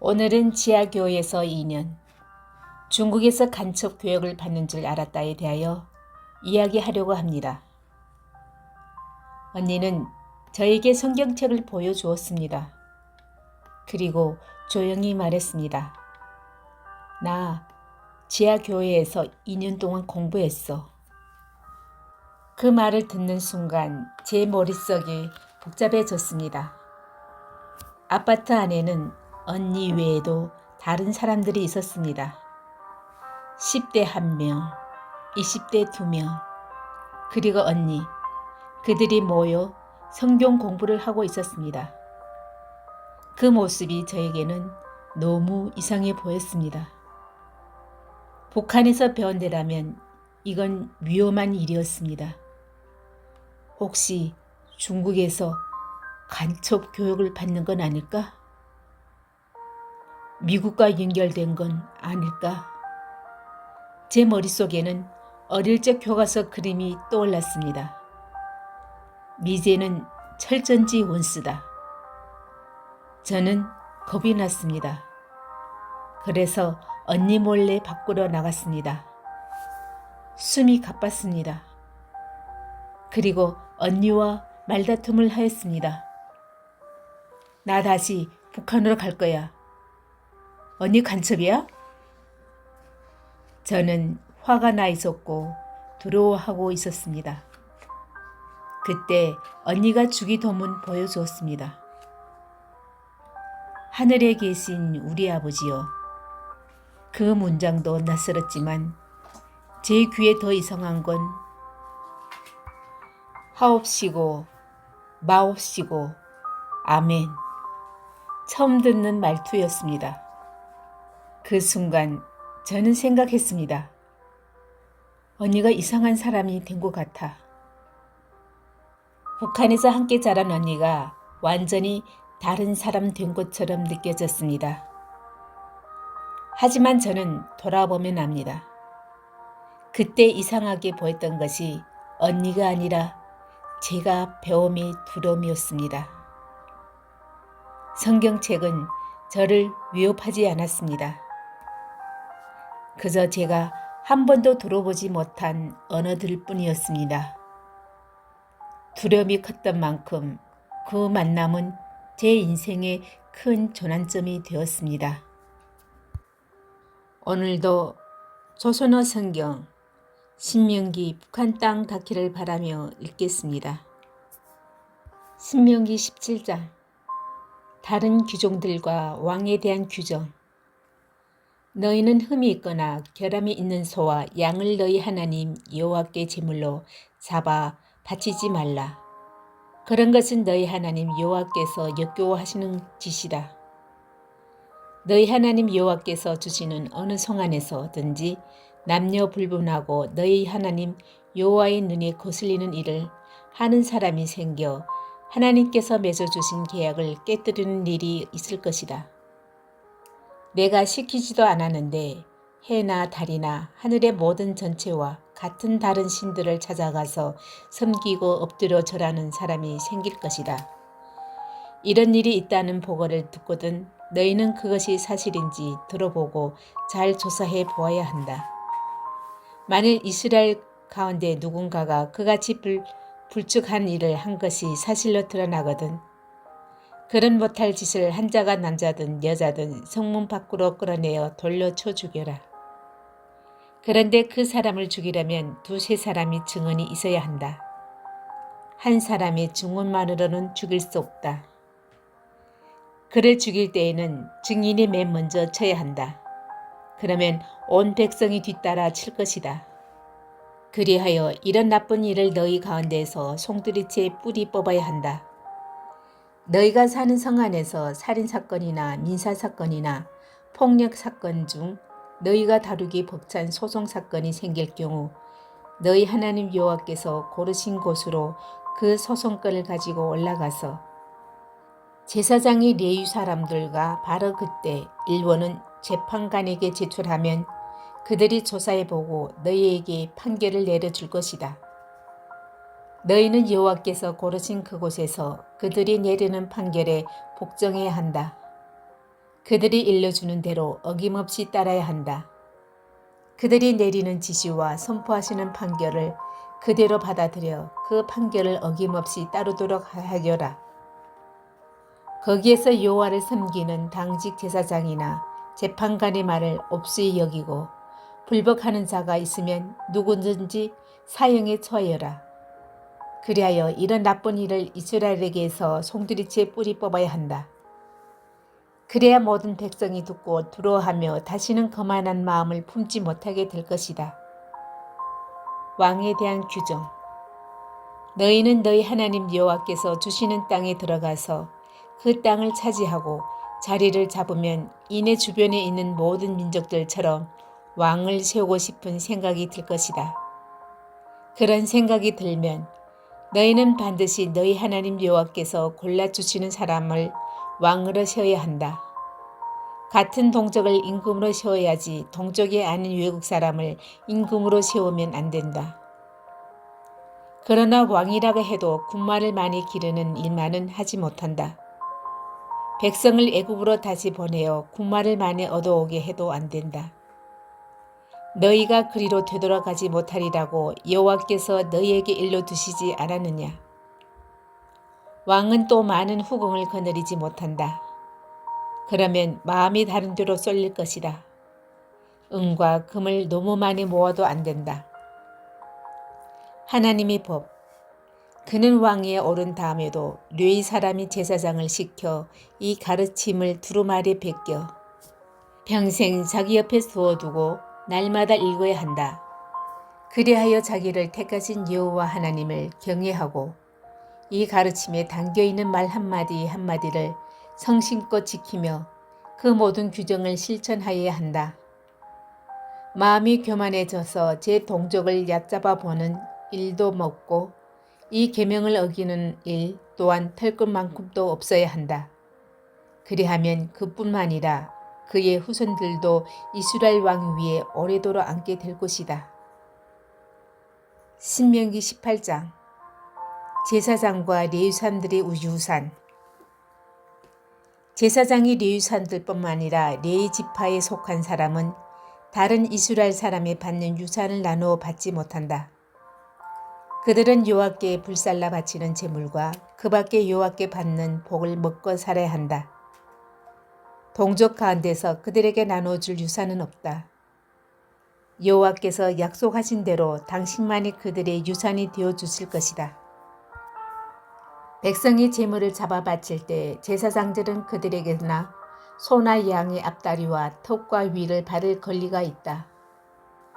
오늘은 지하교회에서 2년, 중국에서 간첩 교육을 받는 줄 알았다에 대하여 이야기하려고 합니다. 언니는 저에게 성경책을 보여주었습니다. 그리고 조용히 말했습니다. 나 지하교회에서 2년 동안 공부했어. 그 말을 듣는 순간 제 머릿속이 복잡해졌습니다. 아파트 안에는 언니 외에도 다른 사람들이 있었습니다. 10대 1명, 20대 2명, 그리고 언니. 그들이 모여 성경 공부를 하고 있었습니다. 그 모습이 저에게는 너무 이상해 보였습니다. 북한에서 배운 데라면 이건 위험한 일이었습니다. 혹시 중국에서 간첩 교육을 받는 건 아닐까? 미국과 연결된 건 아닐까? 제 머릿속에는 어릴 적 교과서 그림이 떠올랐습니다. 미제는 철전지 원수다. 저는 겁이 났습니다. 그래서 언니 몰래 밖으로 나갔습니다. 숨이 가빴습니다. 그리고 언니와 말다툼을 하였습니다. 나 다시 북한으로 갈 거야. 언니 간첩이야? 저는 화가 나 있었고 두려워하고 있었습니다. 그때 언니가 주기도문 보여주었습니다. 하늘에 계신 우리 아버지여. 그 문장도 낯설었지만 제 귀에 더 이상한 건 하옵시고 마옵시고 아멘. 처음 듣는 말투였습니다. 그 순간 저는 생각했습니다. 언니가 이상한 사람이 된 것 같아. 북한에서 함께 자란 언니가 완전히 다른 사람 된 것처럼 느껴졌습니다. 하지만 저는 돌아보면 압니다. 그때 이상하게 보였던 것이 언니가 아니라 제가 배움의 두려움이었습니다. 성경책은 저를 위협하지 않았습니다. 그저 제가 한 번도 들어보지 못한 언어들 뿐이었습니다. 두려움이 컸던 만큼 그 만남은 제 인생의 큰 전환점이 되었습니다. 오늘도 조선어 성경 신명기 북한 땅 닿기를 바라며 읽겠습니다. 신명기 17장 다른 귀종들과 왕에 대한 규정. 너희는 흠이 있거나 결함이 있는 소와 양을 너희 하나님 여호와께 제물로 잡아 바치지 말라. 그런 것은 너희 하나님 여호와께서 역겨워하시는 짓이다. 너희 하나님 여호와께서 주시는 어느 성 안에서든지 남녀 불분하고 너희 하나님 여호와의 눈에 거슬리는 일을 하는 사람이 생겨 하나님께서 맺어주신 계약을 깨뜨리는 일이 있을 것이다. 내가 시키지도 않았는데 해나 달이나 하늘의 모든 전체와 같은 다른 신들을 찾아가서 섬기고 엎드려 절하는 사람이 생길 것이다. 이런 일이 있다는 보고를 듣거든 너희는 그것이 사실인지 들어보고 잘 조사해 보아야 한다. 만일 이스라엘 가운데 누군가가 그같이 불측한 일을 한 것이 사실로 드러나거든 그런 못할 짓을 한 자가 남자든 여자든 성문 밖으로 끌어내어 돌려쳐 죽여라. 그런데 그 사람을 죽이려면 2-3 사람이 증언이 있어야 한다. 한 사람의 증언만으로는 죽일 수 없다. 그를 죽일 때에는 증인이 맨 먼저 쳐야 한다. 그러면 온 백성이 뒤따라 칠 것이다. 그리하여 이런 나쁜 일을 너희 가운데에서 송두리째 뿌리 뽑아야 한다. 너희가 사는 성 안에서 살인사건이나 민사사건이나 폭력사건 중 너희가 다루기 벅찬 소송사건이 생길 경우 너희 하나님 여호와께서 고르신 곳으로 그 소송건을 가지고 올라가서 제사장이 레위 사람들과 바로 그때 일본은 재판관에게 제출하면 그들이 조사해보고 너희에게 판결을 내려줄 것이다. 너희는 여호와께서 고르신 그곳에서 그들이 내리는 판결에 복종해야 한다. 그들이 일러주는 대로 어김없이 따라야 한다. 그들이 내리는 지시와 선포하시는 판결을 그대로 받아들여 그 판결을 어김없이 따르도록 하여라. 거기에서 여호와를 섬기는 당직 제사장이나 재판관의 말을 옵수히 여기고 불복하는 자가 있으면 누구든지 사형에 처하여라. 그리하여 이런 나쁜 일을 이스라엘에게서 송두리째 뿌리 뽑아야 한다. 그래야 모든 백성이 듣고 두려워하며 다시는 거만한 마음을 품지 못하게 될 것이다. 왕에 대한 규정. 너희는 너희 하나님 여호와께서 주시는 땅에 들어가서 그 땅을 차지하고 자리를 잡으면 이내 주변에 있는 모든 민족들처럼 왕을 세우고 싶은 생각이 들 것이다. 그런 생각이 들면 너희는 반드시 너희 하나님 여호와께서 골라주시는 사람을 왕으로 세워야 한다. 같은 동족을 임금으로 세워야지 동족이 아닌 외국 사람을 임금으로 세우면 안 된다. 그러나 왕이라고 해도 군마를 많이 기르는 일만은 하지 못한다. 백성을 애굽으로 다시 보내어 군마를 많이 얻어오게 해도 안 된다. 너희가 그리로 되돌아가지 못하리라고 여호와께서 너희에게 일러두시지 않았느냐. 왕은 또 많은 후궁을 거느리지 못한다. 그러면 마음이 다른 데로 쏠릴 것이다. 은과 금을 너무 많이 모아도 안 된다. 하나님의 법. 그는 왕위에 오른 다음에도 뢰의 사람이 제사장을 시켜 이 가르침을 두루마리에 베껴 평생 자기 옆에 두어두고 날마다 읽어야 한다. 그리하여 자기를 택하신 여호와 하나님을 경외하고 이 가르침에 담겨있는 말 한마디 한마디를 성심껏 지키며 그 모든 규정을 실천하여야 한다. 마음이 교만해져서 제 동족을 얕잡아 보는 일도 먹고 이 계명을 어기는 일 또한 털끝만큼도 없어야 한다. 그리하면 그뿐만 아니라 그의 후손들도 이스라엘 왕 위에 오래도록 앉게 될 것이다. 신명기 18장. 제사장과 레위사람들의 유산. 제사장이 레위사람들뿐만 아니라 레위 지파에 속한 사람은 다른 이스라엘 사람이 받는 유산을 나누어 받지 못한다. 그들은 여호와께 불살라 바치는 제물과 그 밖에 여호와께 받는 복을 먹고 살아야 한다. 동족 가운데서 그들에게 나눠줄 유산은 없다. 여호와께서 약속하신 대로 당신만이 그들의 유산이 되어 주실 것이다. 백성이 제물을 잡아 바칠 때 제사장들은 그들에게나 소나 양의 앞다리와 턱과 위를 받을 권리가 있다.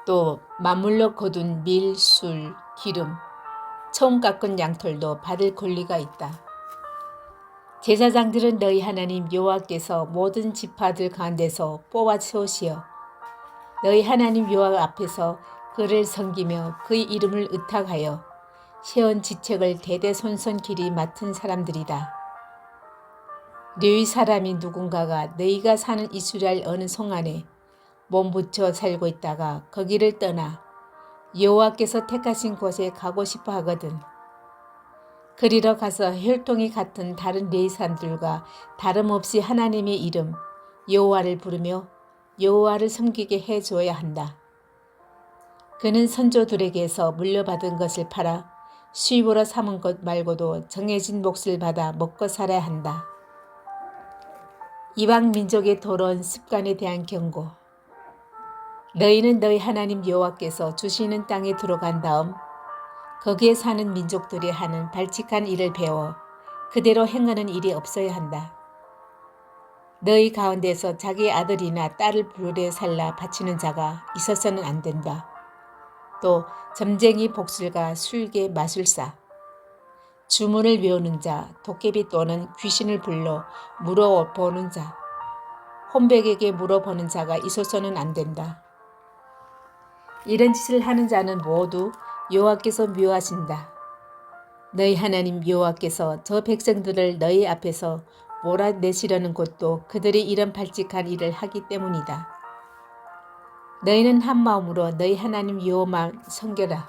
또 만물로 거둔 밀, 술, 기름, 처음 깎은 양털도 받을 권리가 있다. 제사장들은 너희 하나님 여호와께서 모든 지파들 가운데서 뽑아 세우시어 너희 하나님 여호와 앞에서 그를 섬기며 그의 이름을 의탁하여 세운 지책을 대대손손 길이 맡은 사람들이다. 레위 사람이 누군가가 너희가 사는 이스라엘 어느 성 안에 몸붙여 살고 있다가 거기를 떠나 여호와께서 택하신 곳에 가고 싶어 하거든. 그리러 가서 혈통이 같은 다른 레위 사람들과 다름없이 하나님의 이름 여호와를 부르며 여호와를 섬기게 해줘야 한다. 그는 선조들에게서 물려받은 것을 팔아 수입으로 삼은 것 말고도 정해진 몫을 받아 먹고 살아야 한다. 이방 민족의 더러운 습관에 대한 경고. 너희는 너희 하나님 여호와께서 주시는 땅에 들어간 다음 거기에 사는 민족들이 하는 발칙한 일을 배워 그대로 행하는 일이 없어야 한다. 너희 가운데서 자기 아들이나 딸을 불에 살라 바치는 자가 있어서는 안 된다. 또 점쟁이 복술가 술개 마술사, 주문을 외우는 자, 도깨비 또는 귀신을 불러 물어보는 자, 혼백에게 물어보는 자가 있어서는 안 된다. 이런 짓을 하는 자는 모두 여호와께서 미워하신다. 너희 하나님 여호와께서 저 백성들을 너희 앞에서 몰아내시려는 것도 그들이 이런 발칙한 일을 하기 때문이다. 너희는 한 마음으로 너희 하나님 여호와만 섬겨라.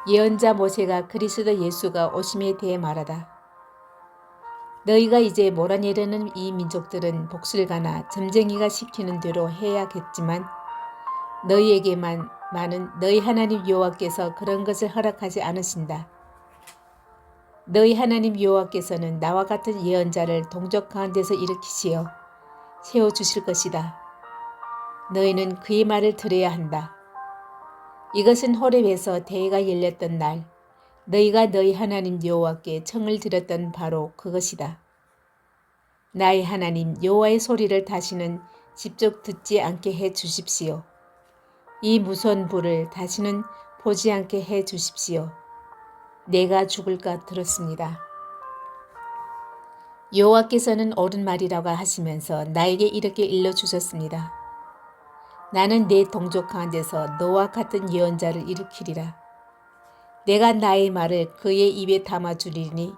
예언자 모세가 그리스도 예수가 오심에 대해 말하다. 너희가 이제 몰아내려는 이 민족들은 복술가나 점쟁이가 시키는 대로 해야겠지만 너희에게만은 너희 하나님 여호와께서 그런 것을 허락하지 않으신다. 너희 하나님 여호와께서는 나와 같은 예언자를 동족 가운데서 일으키시어 세워주실 것이다. 너희는 그의 말을 들어야 한다. 이것은 호렙에서 대회가 열렸던 날 너희가 너희 하나님 여호와께 청을 드렸던 바로 그것이다. 나의 하나님 여호와의 소리를 다시는 직접 듣지 않게 해 주십시오. 이 무서운 불을 다시는 보지 않게 해 주십시오. 내가 죽을까 들었습니다. 여호와께서는 옳은 말이라고 하시면서 나에게 이렇게 일러주셨습니다. 나는 내 동족 가운데서 너와 같은 예언자를 일으키리라. 내가 나의 말을 그의 입에 담아주리니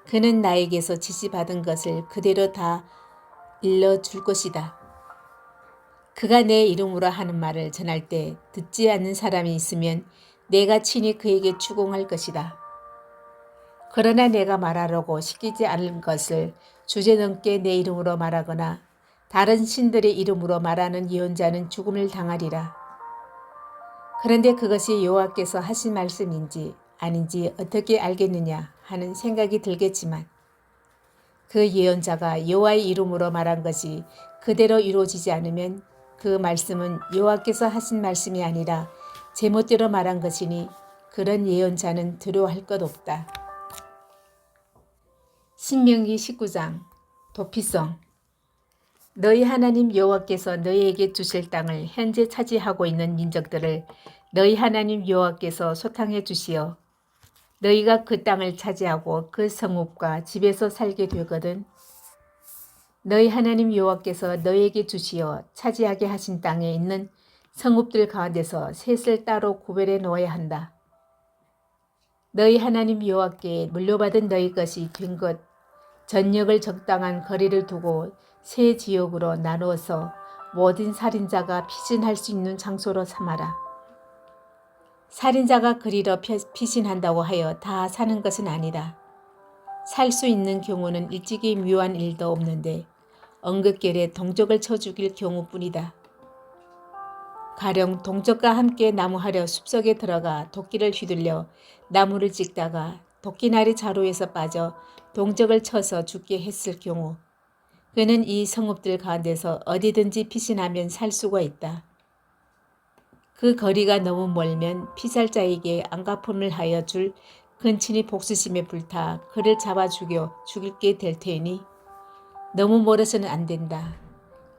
그는 나에게서 지시받은 것을 그대로 다 일러줄 것이다. 그가 내 이름으로 하는 말을 전할 때 듣지 않는 사람이 있으면 내가 친히 그에게 추궁할 것이다. 그러나 내가 말하려고 시키지 않은 것을 주제넘게 내 이름으로 말하거나 다른 신들의 이름으로 말하는 예언자는 죽음을 당하리라. 그런데 그것이 여호와께서 하신 말씀인지 아닌지 어떻게 알겠느냐 하는 생각이 들겠지만 그 예언자가 여호와의 이름으로 말한 것이 그대로 이루어지지 않으면 그 말씀은 여호와께서 하신 말씀이 아니라 제멋대로 말한 것이니 그런 예언자는 두려워할 것 없다. 신명기 19장 도피성. 너희 하나님 여호와께서 너희에게 주실 땅을 현재 차지하고 있는 민족들을 너희 하나님 여호와께서 소탕해 주시어 너희가 그 땅을 차지하고 그 성읍과 집에서 살게 되거든. 너희 하나님 여호와께서 너희에게 주시어 차지하게 하신 땅에 있는 성읍들 가운데서 셋을 따로 구별해 놓아야 한다. 너희 하나님 여호와께 물려받은 너희 것이 된 것 전역을 적당한 거리를 두고 세 지역으로 나누어서 모든 살인자가 피신할 수 있는 장소로 삼아라. 살인자가 그리로 피신한다고 하여 다 사는 것은 아니다. 살 수 있는 경우는 일찍이 묘한 일도 없는데 언급결에 동족을 쳐 죽일 경우뿐이다. 가령 동족과 함께 나무하려 숲속에 들어가 도끼를 휘둘려 나무를 찍다가 도끼날이 자루에서 빠져 동족을 쳐서 죽게 했을 경우 그는 이 성읍들 가운데서 어디든지 피신하면 살 수가 있다. 그 거리가 너무 멀면 피살자에게 안갚음을 하여 줄 근친이 복수심에 불타 그를 잡아 죽이게 될 테니 너무 멀어서는 안 된다.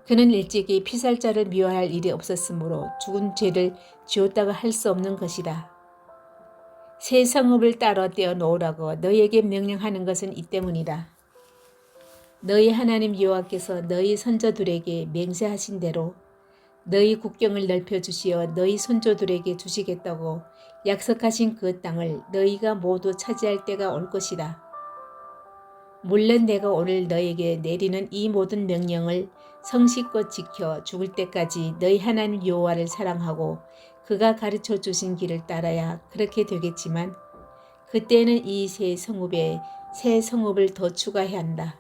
그는 일찍이 피살자를 미워할 일이 없었으므로 죽은 죄를 지웠다고 할 수 없는 것이다. 새 성읍을 따로 떼어 놓으라고 너희에게 명령하는 것은 이 때문이다. 너희 하나님 여호와께서 너희 선조들에게 맹세하신 대로 너희 국경을 넓혀주시어 너희 선조들에게 주시겠다고 약속하신 그 땅을 너희가 모두 차지할 때가 올 것이다. 물론 내가 오늘 너희에게 내리는 이 모든 명령을 성실껏 지켜 죽을 때까지 너희 하나님 여호와를 사랑하고 그가 가르쳐 주신 길을 따라야 그렇게 되겠지만 그때는 이 새 성읍에 새 성읍을 더 추가해야 한다.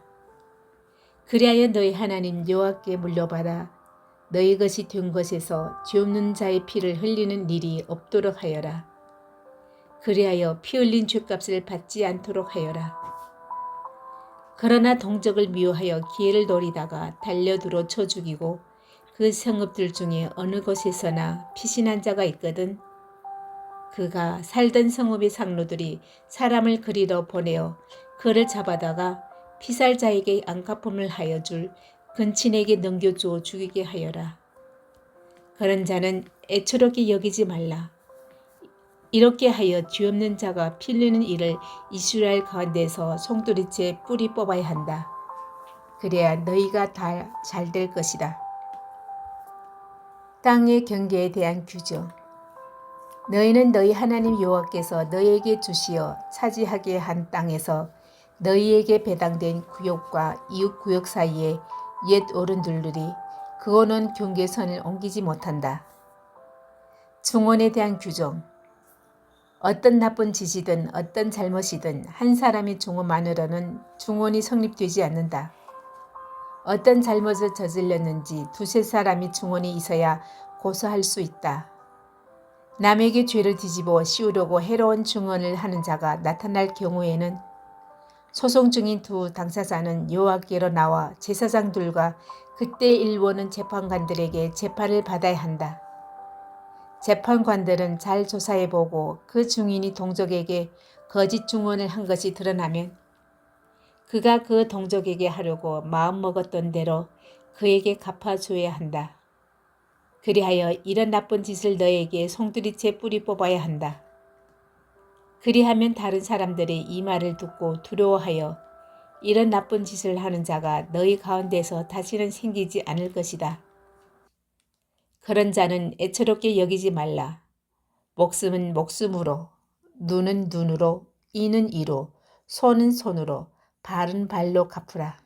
그리하여 너희 하나님 여호와께 물려받아 너희 것이 된 것에서 죄 없는 자의 피를 흘리는 일이 없도록 하여라. 그리하여 피 흘린 죄값을 받지 않도록 하여라. 그러나 동족을 미워하여 기회를 노리다가 달려들어 쳐 죽이고 그 성읍들 중에 어느 곳에서나 피신한 자가 있거든. 그가 살던 성읍의 상노들이 사람을 그리로 보내어 그를 잡아다가 피살자에게 안갚음을 하여 줄 근친에게 넘겨주어 죽이게 하여라. 그런 자는 애처롭게 여기지 말라. 이렇게 하여 죄 없는 자가 피 흘리는 일을 이스라엘 가운데서 송두리째 뿌리 뽑아야 한다. 그래야 너희가 다 잘 될 것이다. 땅의 경계에 대한 규정. 너희는 너희 하나님 여호와께서 너희에게 주시어 차지하게 한 땅에서 너희에게 배당된 구역과 이웃 구역 사이에 옛 어른들이 그어놓은 경계선을 옮기지 못한다. 중원에 대한 규정. 어떤 나쁜 짓이든 어떤 잘못이든 한 사람의 증오만으로는 중언이 성립되지 않는다. 어떤 잘못을 저질렀는지 두세 사람이 증언이 있어야 고소할 수 있다. 남에게 죄를 뒤집어 씌우려고 해로운 증언을 하는 자가 나타날 경우에는 소송 중인 두 당사자는 여호와께로 나와 제사장들과 그때 일보는 재판관들에게 재판을 받아야 한다. 재판관들은 잘 조사해보고 그 증인이 동족에게 거짓 증언을 한 것이 드러나면 그가 그 동족에게 하려고 마음먹었던 대로 그에게 갚아줘야 한다. 그리하여 이런 나쁜 짓을 너에게 송두리째 뿌리 뽑아야 한다. 그리하면 다른 사람들이 이 말을 듣고 두려워하여 이런 나쁜 짓을 하는 자가 너희 가운데서 다시는 생기지 않을 것이다. 그런 자는 애처롭게 여기지 말라. 목숨은 목숨으로, 눈은 눈으로, 이는 이로, 손은 손으로, 발은 발로 갚으라.